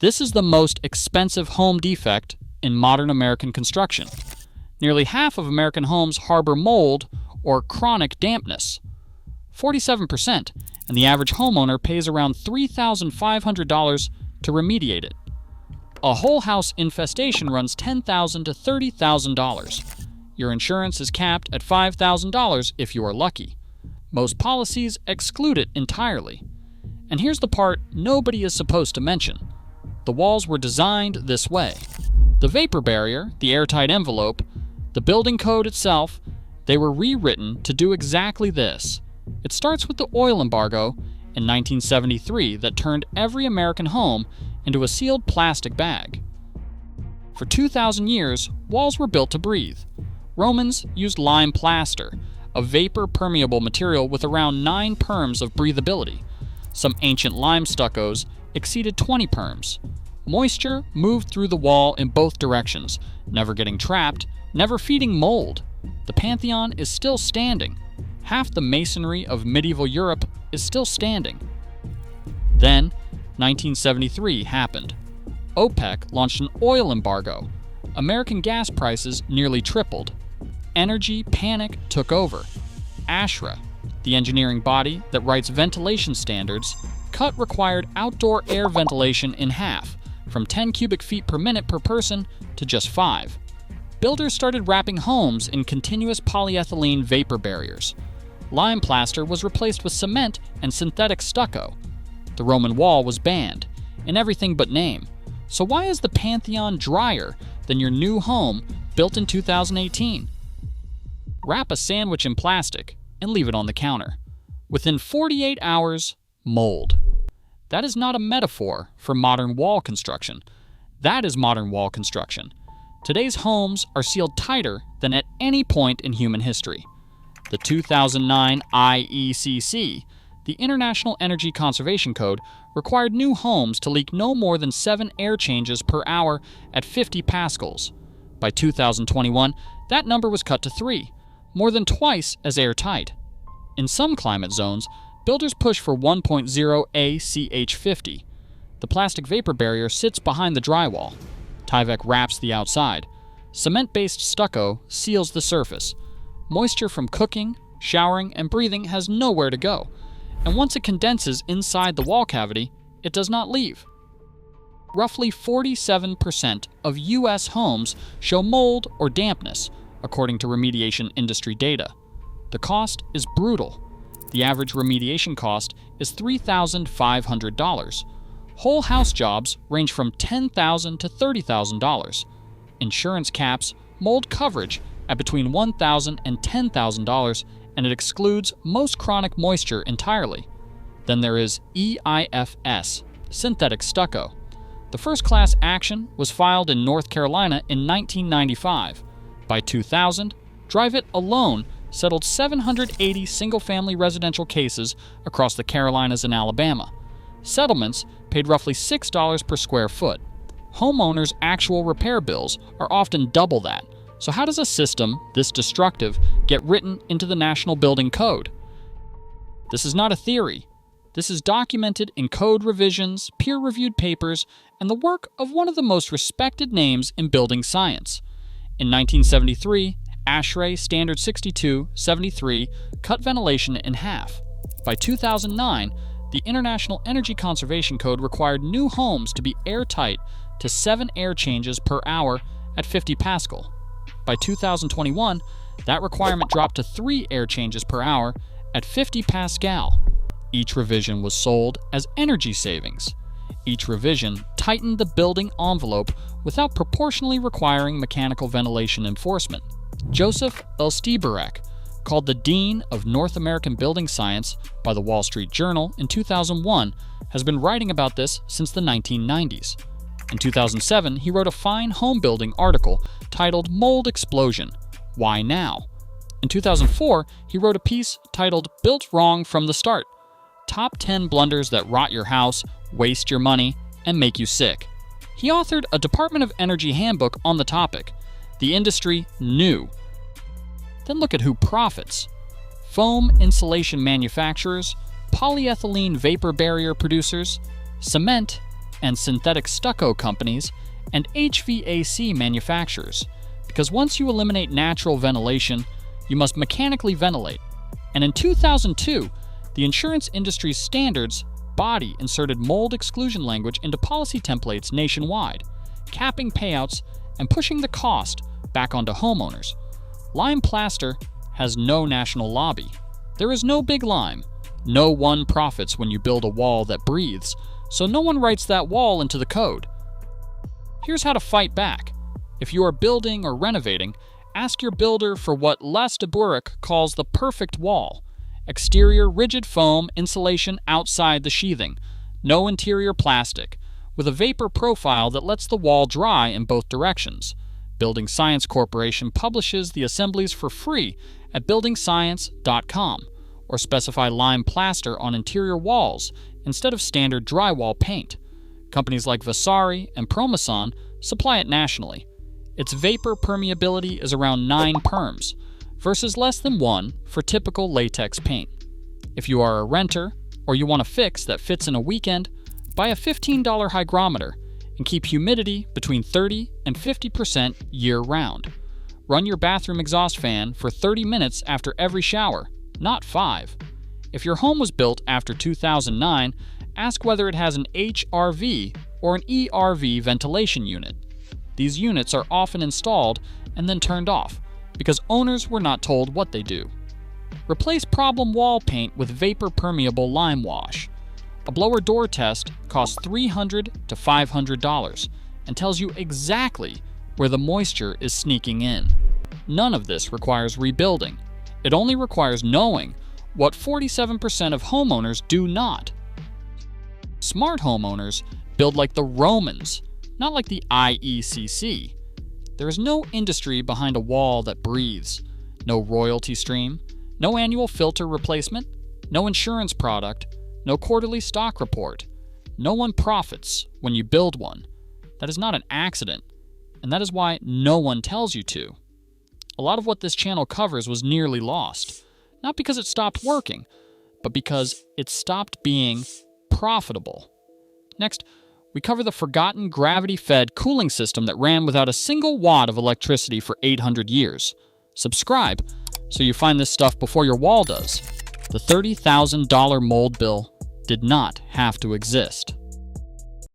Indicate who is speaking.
Speaker 1: This is the most expensive home defect in modern American construction. Nearly half of American homes harbor mold or chronic dampness, 47%, and the average homeowner pays around $3,500 to remediate it. A whole house infestation runs $10,000 to $30,000. Your insurance is capped at $5,000 if you are lucky. Most policies exclude it entirely. And here's the part nobody is supposed to mention. The walls were designed this way. The vapor barrier, the airtight envelope, the building code itself, they were rewritten to do exactly this. It starts with the oil embargo in 1973 that turned every American home into a sealed plastic bag. For 2,000 years, walls were built to breathe. Romans used lime plaster, a vapor-permeable material with around 9 perms of breathability. Some ancient lime stuccos exceeded 20 perms. Moisture moved through the wall in both directions, never getting trapped, never feeding mold. The Pantheon is still standing. Half the masonry of medieval Europe is still standing. Then, 1973 happened. OPEC launched an oil embargo. American gas prices nearly tripled. Energy panic took over. ASHRAE, the engineering body that writes ventilation standards, cut required outdoor air ventilation in half, from 10 cubic feet per minute per person to just 5. Builders started wrapping homes in continuous polyethylene vapor barriers. Lime plaster was replaced with cement and synthetic stucco. The Roman wall was banned, in everything but name. So why is the Pantheon drier than your new home built in 2018? Wrap a sandwich in plastic and leave it on the counter. Within 48 hours, mold. That is not a metaphor for modern wall construction. That is modern wall construction. Today's homes are sealed tighter than at any point in human history. The 2009 IECC, the International Energy Conservation Code, required new homes to leak no more than 7 air changes per hour at 50 pascals. By 2021, that number was cut to 3, more than twice as airtight. In some climate zones, builders push for 1.0 ACH50. The plastic vapor barrier sits behind the drywall. Tyvek wraps the outside. Cement-based stucco seals the surface. Moisture from cooking, showering, and breathing has nowhere to go. And once it condenses inside the wall cavity, it does not leave. Roughly 47% of U.S. homes show mold or dampness, according to remediation industry data. The cost is brutal. The average remediation cost is $3,500. Whole house jobs range from $10,000 to $30,000. Insurance caps mold coverage at between $1,000 and $10,000, and it excludes most chronic moisture entirely. Then there is EIFS, synthetic stucco. The first class action was filed in North Carolina in 1995. By 2000, Drive-It alone settled 780 single-family residential cases across the Carolinas and Alabama. Settlements paid roughly $6 per square foot. Homeowners' actual repair bills are often double that. So how does a system this destructive get written into the National Building Code? This is not a theory. This is documented in code revisions, peer-reviewed papers, and the work of one of the most respected names in building science. In 1973, ASHRAE Standard 6273 cut ventilation in half. By 2009, the International Energy Conservation Code required new homes to be airtight to 7 air changes per hour at 50 pascal. By 2021, that requirement dropped to 3 air changes per hour at 50 pascal. Each revision was sold as energy savings. Each revision tightened the building envelope without proportionally requiring mechanical ventilation enforcement. Joseph Elstibirek, called the Dean of North American Building Science by the Wall Street Journal in 2001, has been writing about this since the 1990s. In 2007, he wrote a fine home building article titled Mold Explosion, Why Now? In 2004, he wrote a piece titled Built Wrong from the Start, Top 10 Blunders That Rot Your House, Waste Your Money, and Make You Sick. He authored a Department of Energy handbook on the topic. The industry knew. Then look at who profits. Foam insulation manufacturers, polyethylene vapor barrier producers, cement, and synthetic stucco companies, and HVAC manufacturers. Because once you eliminate natural ventilation, you must mechanically ventilate. And in 2002, the insurance industry's standards body inserted mold exclusion language into policy templates nationwide, capping payouts and pushing the cost back onto homeowners. Lime plaster has no national lobby. There is no big lime. No one profits when you build a wall that breathes, so no one writes that wall into the code. Here's how to fight back. If you are building or renovating, ask your builder for what Les de Bourrique calls the perfect wall. Exterior rigid foam insulation outside the sheathing. No interior plastic. With a vapor profile that lets the wall dry in both directions. Building Science Corporation publishes the assemblies for free at buildingscience.com, or specify lime plaster on interior walls instead of standard drywall paint. Companies like Vasari and Promason supply it nationally. Its vapor permeability is around 9 perms, versus less than 1 for typical latex paint. If you are a renter, or you want a fix that fits in a weekend, buy a $15 hygrometer and keep humidity between 30 and 50% year-round. Run your bathroom exhaust fan for 30 minutes after every shower, not 5. If your home was built after 2009, ask whether it has an HRV or an ERV ventilation unit. These units are often installed and then turned off because owners were not told what they do. Replace problem wall paint with vapor-permeable lime wash. A blower door test costs $300 to $500 and tells you exactly where the moisture is sneaking in. None of this requires rebuilding. It only requires knowing what 47% of homeowners do not. Smart homeowners build like the Romans, not like the IECC. There is no industry behind a wall that breathes, no royalty stream, no annual filter replacement, no insurance product, no quarterly stock report. No one profits when you build one. That is not an accident, and that is why no one tells you to. A lot of what this channel covers was nearly lost, not because it stopped working, but because it stopped being profitable. Next, we cover the forgotten gravity-fed cooling system that ran without a single watt of electricity for 800 years. Subscribe so you find this stuff before your wall does. The $30,000 mold bill did not have to exist.